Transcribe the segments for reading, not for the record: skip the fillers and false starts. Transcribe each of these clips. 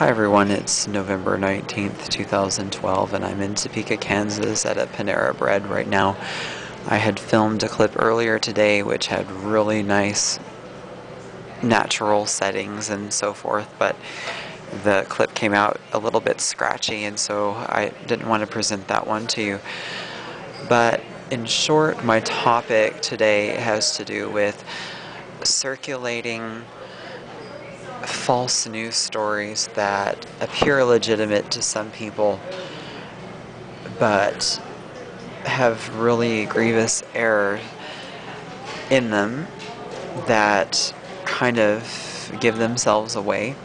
Hi everyone, it's November 19th, 2012, and I'm in Topeka, Kansas at a Panera Bread right now. I had filmed a clip earlier today which had really nice natural settings and so forth, but the clip came out a little bit scratchy, and so I didn't want to present that one to you. But in short, my topic today has to do with circulating false news stories that appear legitimate to some people but have really grievous error in them that kind of give themselves away.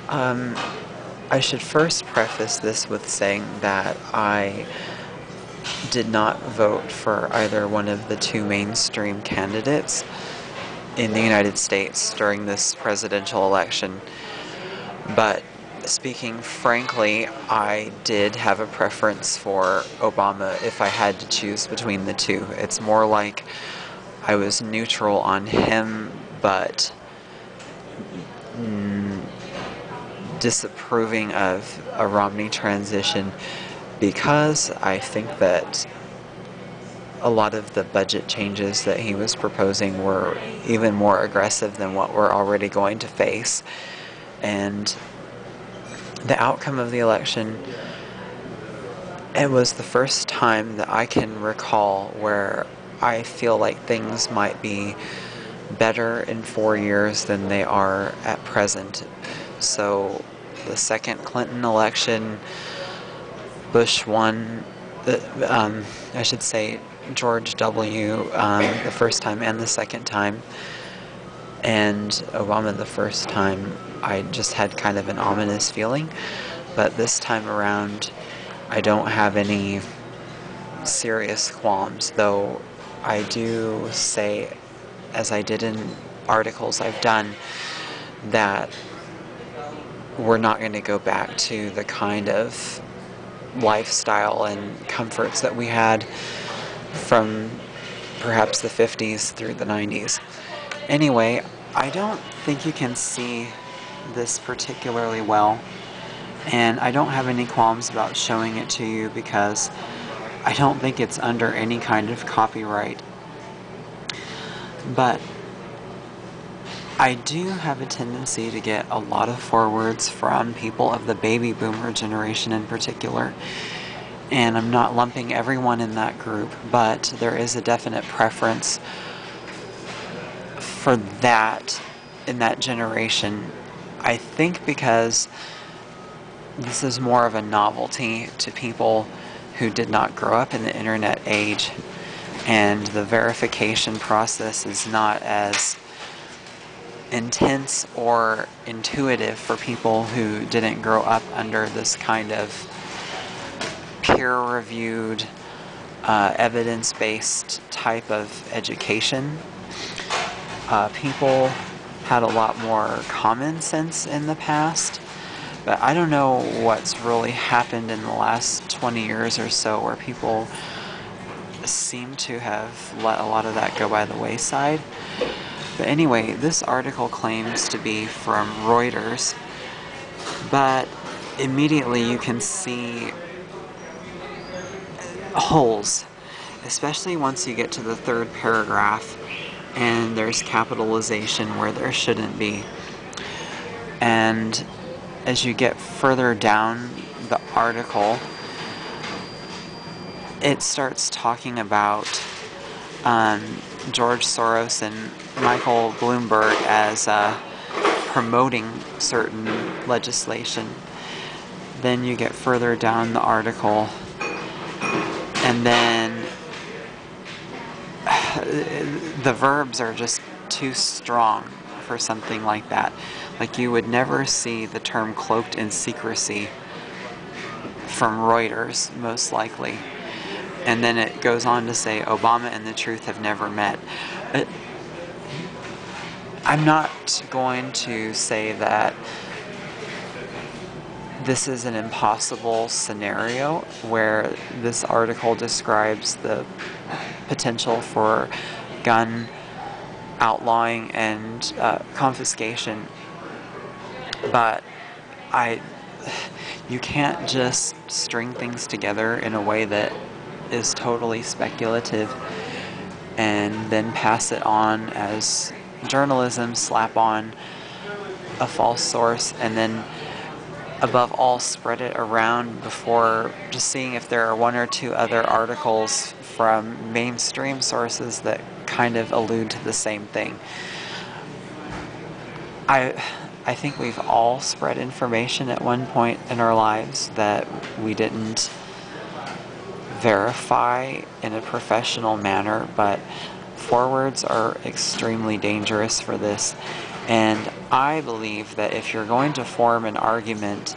I should first preface this with saying that I did not vote for either one of the two mainstream candidates in the United States during this presidential election. But speaking frankly, I did have a preference for Obama if I had to choose between the two. It's more like I was neutral on him, but disapproving of a Romney transition because I think that a lot of the budget changes that he was proposing were even more aggressive than what we're already going to face. And the outcome of the election, it was the first time that I can recall where I feel like things might be better in 4 years than they are at present. So the second Clinton election, Bush won, I should say George W. The first time and the second time, and Obama the first time. I just had kind of an ominous feeling, but this time around I don't have any serious qualms, though I do say, as I did in articles I've done, that we're not going to go back to the kind of lifestyle and comforts that we had from perhaps the 50s through the 90s. Anyway, I don't think you can see this particularly well, and I don't have any qualms about showing it to you because I don't think it's under any kind of copyright. But I do have a tendency to get a lot of forwards from people of the Babyboomer generation in particular, and I'm not lumping everyone in that group, but there is a definite preference for that in that generation. I think because this is more of a novelty to people who did not grow up in the internet age, and the verification process is not as intense or intuitive for people who didn't grow up under this kind of peer-reviewed, evidence-based type of education. People had a lot more common sense in the past, but I don't know what's really happened in the last 20 years or so where people seem to have let a lot of that go by the wayside. But anyway, this article claims to be from Reuters, but immediately you can see holes, especially once you get to the third paragraph and there's capitalization where there shouldn't be. And as you get further down the article, it starts talking about George Soros and Michael Bloomberg as promoting certain legislation. Then you get further down the article, and then the verbs are just too strong for something like that. Like, you would never see the term cloaked in secrecy from Reuters, most likely. And then it goes on to say, Obama and the truth have never met. I'm not going to say that this is an impossible scenario where this article describes the potential for gun outlawing and confiscation, but I you can't just string things together in a way that is totally speculative and then pass it on as journalism, slap on a false source, and then above all spread it around before just seeing if there are one or two other articles from mainstream sources that kind of allude to the same thing. I think we've all spread information at one point in our lives that we didn't verify in a professional manner, but forewords are extremely dangerous for this. And I believe that if you're going to form an argument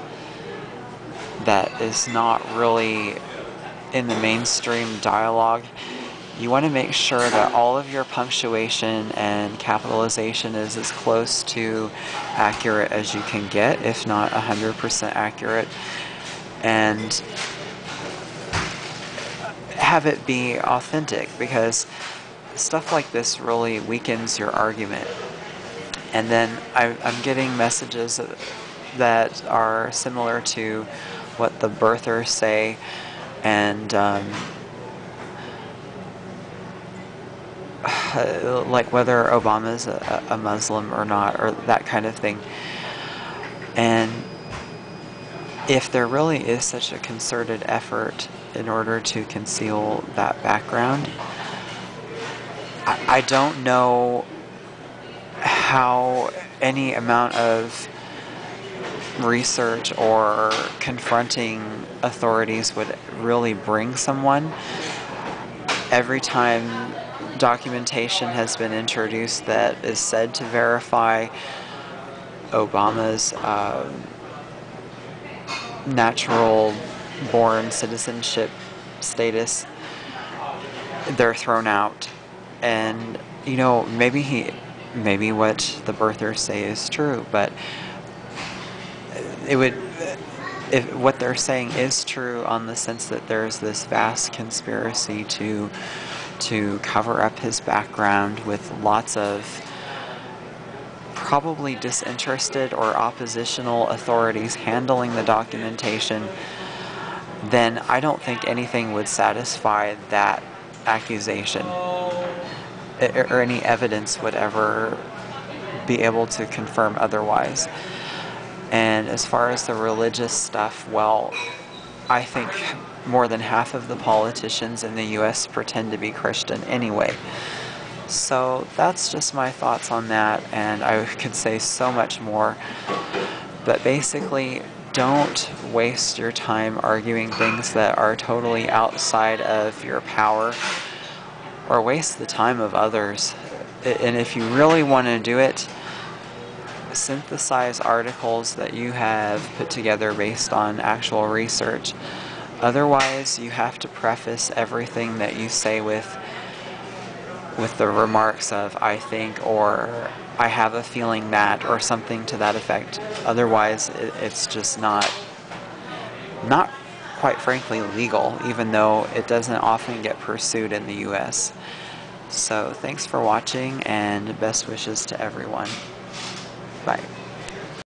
that is not really in the mainstream dialogue, you want to make sure that all of your punctuation and capitalization is as close to accurate as you can get, if not 100% accurate, and have it be authentic, because stuff like this really weakens your argument. And then I'm getting messages that are similar to what the birthers say, and like whether Obama's a Muslim or not, or that kind of thing. And if there really is such a concerted effort in order to conceal that background, I don't know how any amount of research or confronting authorities would really bring someone. Every time documentation has been introduced that is said to verify Obama's natural born citizenship status, they're thrown out. And maybe what the birthers say is true, but if what they're saying is true on the sense that there's this vast conspiracy to cover up his background with lots of probably disinterested or oppositional authorities handling the documentation, then I don't think anything would satisfy that accusation, or any evidence would ever be able to confirm otherwise. And as far as the religious stuff, well, I think more than half of the politicians in the US pretend to be Christian anyway. So that's just my thoughts on that, and I could say so much more. But basically, don't waste your time arguing things that are totally outside of your power, or waste the time of others. And if you really want to do it, synthesize articles that you have put together based on actual research. Otherwise, you have to preface everything that you say with the remarks of "I think" or "I have a feeling that," or something to that effect. Otherwise, it's just not quite frankly legal, even though it doesn't often get pursued in the US. So thanks for watching, and best wishes to everyone. Bye.